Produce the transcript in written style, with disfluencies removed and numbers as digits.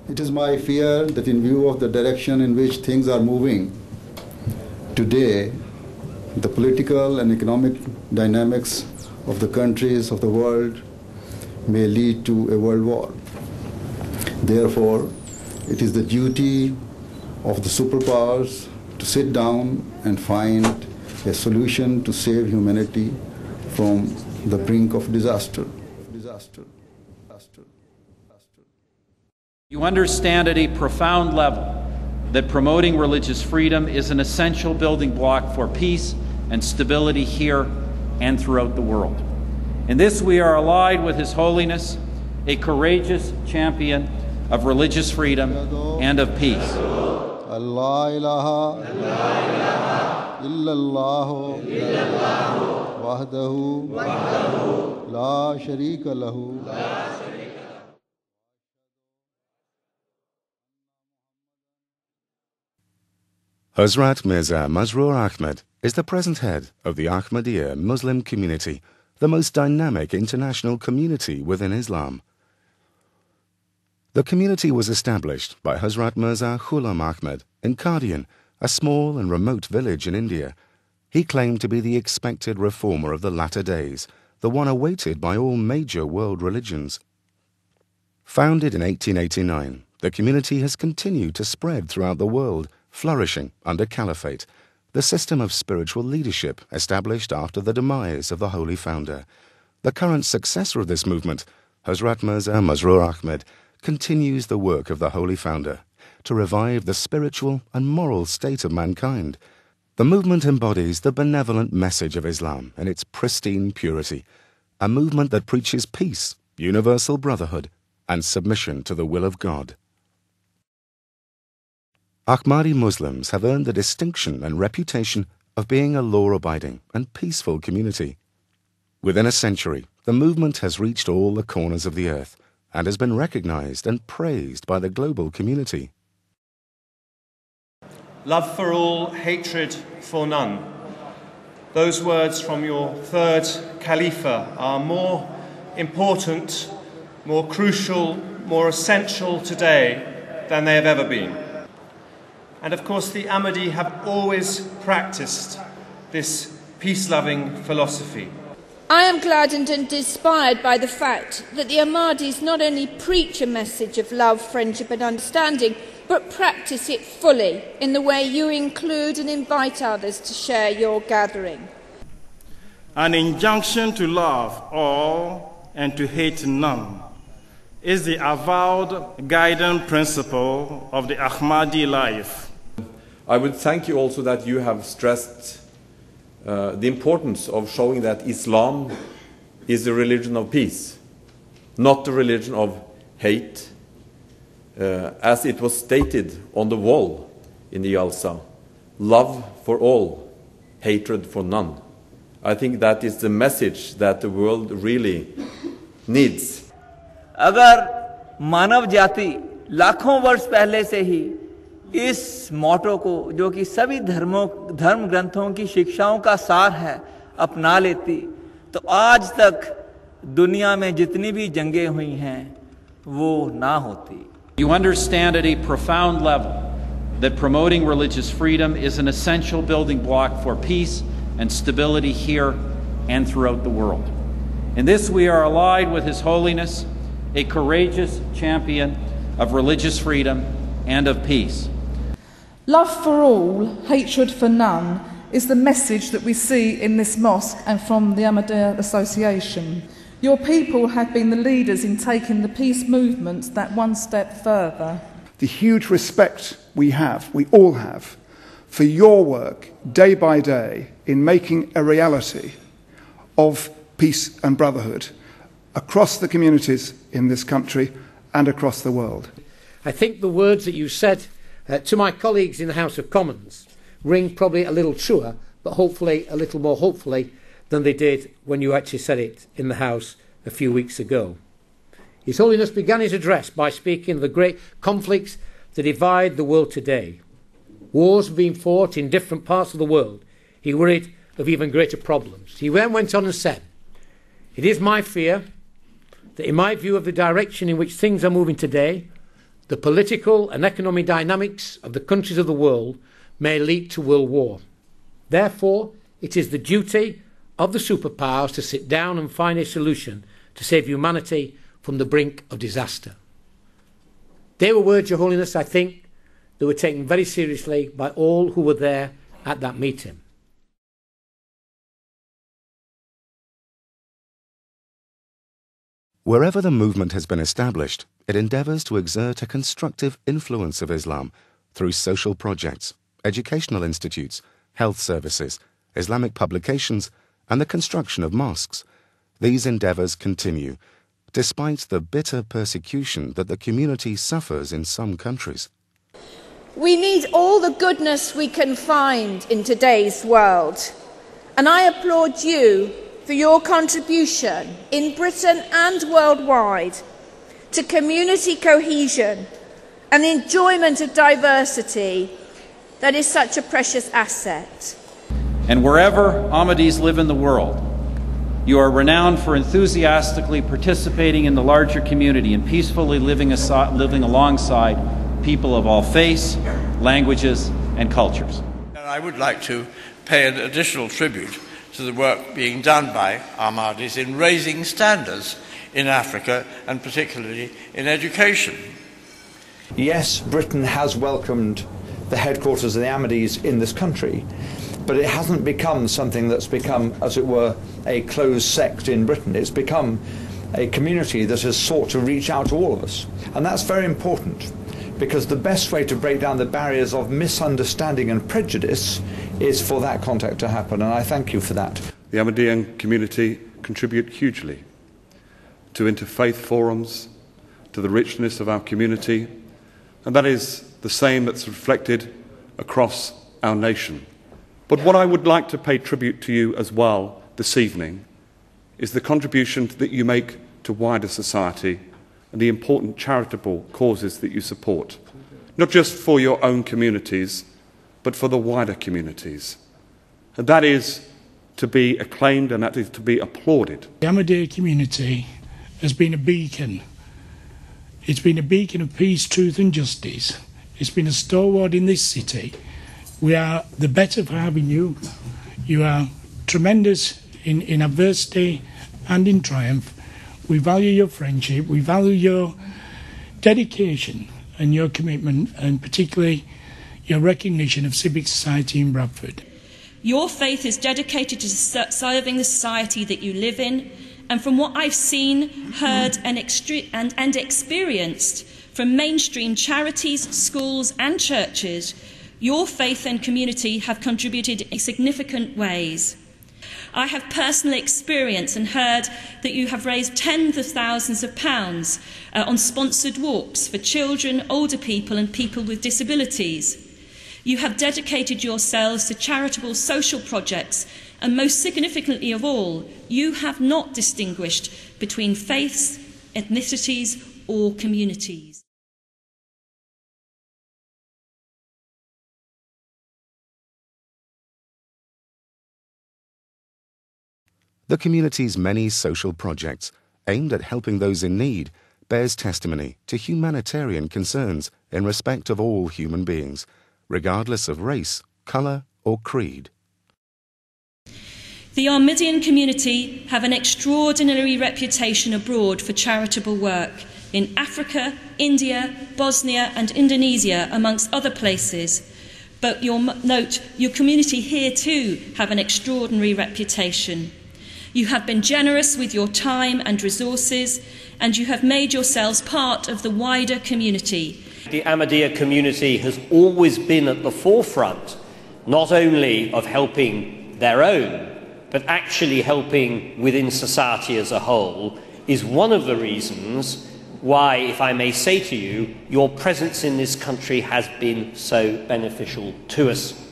It is my fear that in view of the direction in which things are moving today, the political and economic dynamics of the countries of the world may lead to a world war. Therefore, it is the duty of the superpowers to sit down and find a solution to save humanity from the brink of disaster. You understand at a profound level that promoting religious freedom is an essential building block for peace and stability here and throughout the world. In this we are allied with His Holiness, a courageous champion of religious freedom and of peace. Allah ilaha illallah wahdahu la sharika lahu. Hazrat Mirza Masroor Ahmad is the present head of the Ahmadiyya Muslim community, the most dynamic international community within Islam. The community was established by Hazrat Mirza Ghulam Ahmad in Qadian, a small and remote village in India. He claimed to be the expected reformer of the latter days, the one awaited by all major world religions. Founded in 1889, the community has continued to spread throughout the world, flourishing under caliphate, the system of spiritual leadership established after the demise of the holy founder. The current successor of this movement, Hazrat Mirza Masroor Ahmad, continues the work of the holy founder to revive the spiritual and moral state of mankind. The movement embodies the benevolent message of Islam in its pristine purity, a movement that preaches peace, universal brotherhood, and submission to the will of God. Ahmadi Muslims have earned the distinction and reputation of being a law-abiding and peaceful community. Within a century, the movement has reached all the corners of the earth and has been recognized and praised by the global community. Love for all, hatred for none. Those words from your third Khalifa are more important, more crucial, more essential today than they have ever been. And of course, the Ahmadi have always practiced this peace-loving philosophy. I am gladdened and inspired by the fact that the Ahmadis not only preach a message of love, friendship and understanding, but practice it fully in the way you include and invite others to share your gathering. An injunction to love all and to hate none is the avowed guiding principle of the Ahmadi life. I would thank you also that you have stressed the importance of showing that Islam is a religion of peace, not a religion of hate, as it was stated on the wall in the Jalsa, love for all, hatred for none. I think that is the message that the world really needs. अगर मानव जाति लाखों वर्ष पहले से ही इस मोटो को, जो कि सभी धर्म ग्रंथों की शिक्षाओं का सार है, अपना लेती, तो आज तक दुनिया में जितनी भी जंगें हुई हैं वो ना होती. You understand at a profound level that promoting religious freedom is an essential building block for peace and stability here and throughout the world. In this we are allied with His Holiness, a courageous champion of religious freedom and of peace. Love for all, hatred for none is the message that we see in this mosque and from the Ahmadiyya Association. Your people have been the leaders in taking the peace movement that one step further. The huge respect we all have, for your work day by day in making a reality of peace and brotherhood across the communities in this country and across the world. I think the words that you said to my colleagues in the House of Commons ring probably a little truer, but hopefully a little more hopefully than they did when you actually said it in the House a few weeks ago. His Holiness began his address by speaking of the great conflicts that divide the world today. Wars have been fought in different parts of the world. He worried of even greater problems. He then went on and said, "It is my fear that in my view of the direction in which things are moving today, the political and economic dynamics of the countries of the world may lead to world war. Therefore, it is the duty of the superpowers to sit down and find a solution to save humanity from the brink of disaster. They were words, Your Holiness, I think, that were taken very seriously by all who were there at that meeting. Wherever the movement has been established, it endeavours to exert a constructive influence of Islam through social projects, educational institutes, health services, Islamic publications, and the construction of mosques. These endeavours continue, despite the bitter persecution that the community suffers in some countries. We need all the goodness we can find in today's world, and I applaud you for your contribution in Britain and worldwide to community cohesion and the enjoyment of diversity that is such a precious asset. And wherever Ahmadis live in the world, you are renowned for enthusiastically participating in the larger community and peacefully living alongside people of all faiths, languages, and cultures. And I would like to pay an additional tribute to the work being done by Ahmadis in raising standards in Africa, and particularly in education. Yes, Britain has welcomed the headquarters of the Ahmadis in this country, but it hasn't become something that's become, as it were, a closed sect in Britain. It's become a community that has sought to reach out to all of us. And that's very important, because the best way to break down the barriers of misunderstanding and prejudice is for that contact to happen, and I thank you for that. The Ahmadiyyan community contribute hugely to interfaith forums, to the richness of our community, and that is the same that's reflected across our nation. But what I would like to pay tribute to you as well this evening is the contribution that you make to wider society and the important charitable causes that you support, not just for your own communities, but for the wider communities. And that is to be acclaimed and that is to be applauded. The Ahmadiyya community has been a beacon. It's been a beacon of peace, truth and justice. It's been a stalwart in this city. We are the better for having you. You are tremendous in adversity and in triumph. We value your friendship, we value your dedication and your commitment, and particularly your recognition of civic society in Bradford. Your faith is dedicated to serving the society that you live in, and from what I've seen, heard and experienced from mainstream charities, schools and churches, your faith and community have contributed in significant ways. I have personally experienced and heard that you have raised tens of thousands of pounds on sponsored walks for children, older people and people with disabilities. You have dedicated yourselves to charitable social projects, and most significantly of all, you have not distinguished between faiths, ethnicities or communities. The community's many social projects aimed at helping those in need bears testimony to humanitarian concerns in respect of all human beings, regardless of race, colour or creed. The Ahmadiyyan community have an extraordinary reputation abroad for charitable work in Africa, India, Bosnia and Indonesia, amongst other places. But you'll note your community here too have an extraordinary reputation. You have been generous with your time and resources, and you have made yourselves part of the wider community. The Ahmadiyya community has always been at the forefront, not only of helping their own, but actually helping within society as a whole, is one of the reasons why, if I may say to you, your presence in this country has been so beneficial to us.